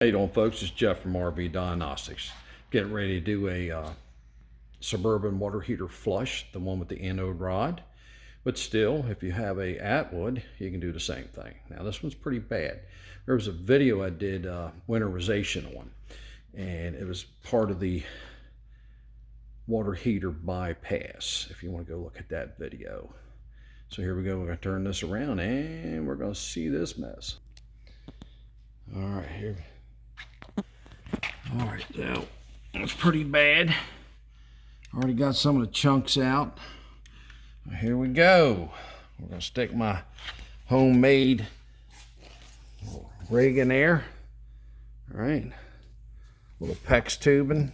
How you doing, folks? It's Jeff from RV Diagnostics. Getting ready to do a Suburban water heater flush, the one with the anode rod. But still, if you have a Atwood, you can do the same thing. Now, this one's pretty bad. There was a video I did winterization on, and it was part of the water heater bypass, if you want to go look at that video. So here we go. We're going to turn this around, and we're going to see this mess. All right, here. All right, now it's pretty bad. Already got some of the chunks out. Here we go. We're gonna stick my homemade rig in there. All right, little PEX tubing,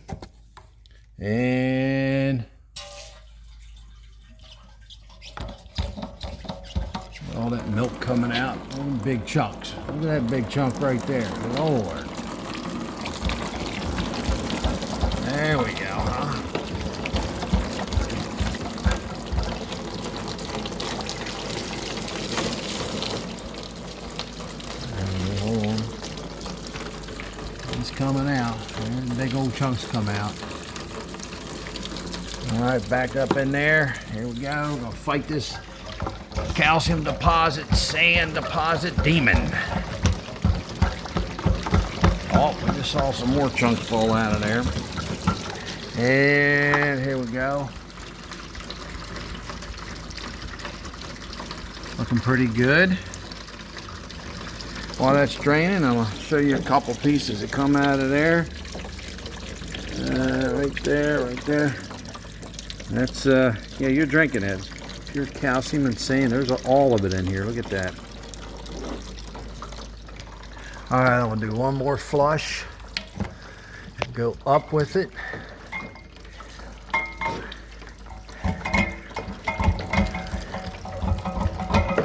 and all that milk coming out. All them big chunks. Look at that big chunk right there. Lord. There we go, huh? Hold on. It's coming out. Big old chunks come out. All right, back up in there. Here we go. We're gonna fight this calcium deposit, sand deposit demon. Oh, we just saw some more chunks fall out of there. And here we go. Looking pretty good. While that's draining, I'm going to show you a couple pieces that come out of there. Right there. That's, yeah, you're drinking it. Pure calcium and sand. There's all of it in here. Look at that. All right, I'm going to do one more flush. Go up with it.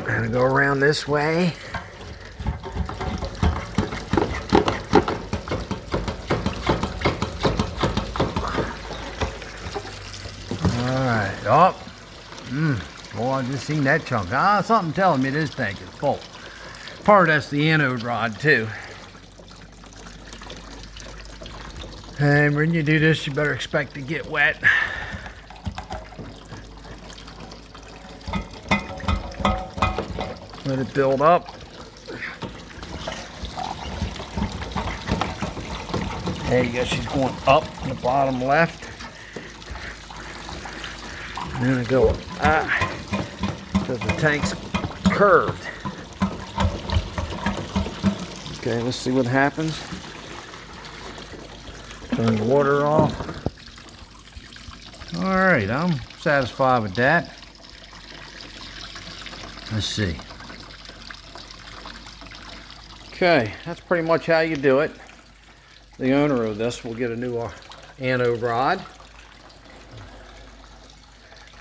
I'm gonna go around this way. All right, up. Boy, I just seen that chunk. Something telling me this tank is full. Part of that's the anode rod too. And when you do this, you better expect to get wet. Let it build up. There you go, she's going up in the bottom left. And then I go because the tank's curved. Okay, let's see what happens. Turn the water off. All right, I'm satisfied with that. Let's see. Okay, that's pretty much how you do it. The owner of this will get a new anode rod.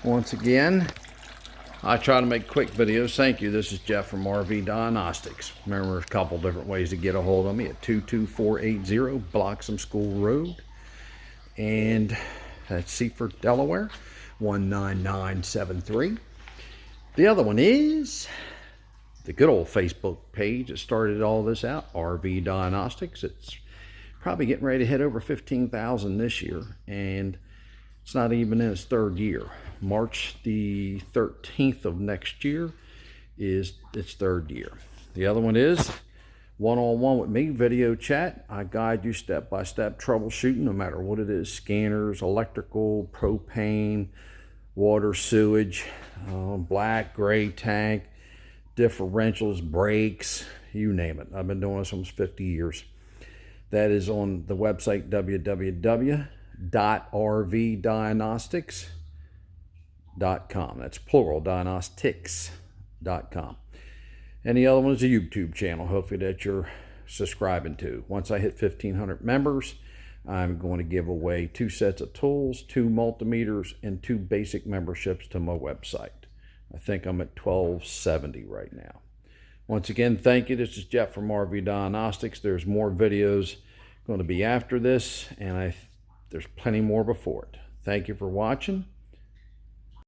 Once again, I try to make quick videos. Thank you. This is Jeff from RV Diagnostics. Remember, there's a couple different ways to get a hold of me at 22480 Bloxham School Road. And that's Seaford, Delaware, 19973. The other one is the good old Facebook page that started all this out, RV Diagnostics. It's probably getting ready to hit over 15,000 this year, and it's not even in its third year. March the 13th of next year is its third year. The other one is one-on-one with me, video chat. I guide you step-by-step troubleshooting, no matter what it is: scanners, electrical, propane, water, sewage, black, gray tank, differentials, brakes, you name it. I've been doing this almost 50 years. That is on the website www.rvdiagnostics.com. That's plural, diagnostics.com. And the other one is a YouTube channel, hopefully, that you're subscribing to. Once I hit 1,500 members, I'm going to give away 2 sets of tools, 2 multimeters, and 2 basic memberships to my website. I think I'm at 1270 right now. Once again, thank you. This is Jeff from RV Diagnostics. There's more videos going to be after this, and there's plenty more before it. Thank you for watching.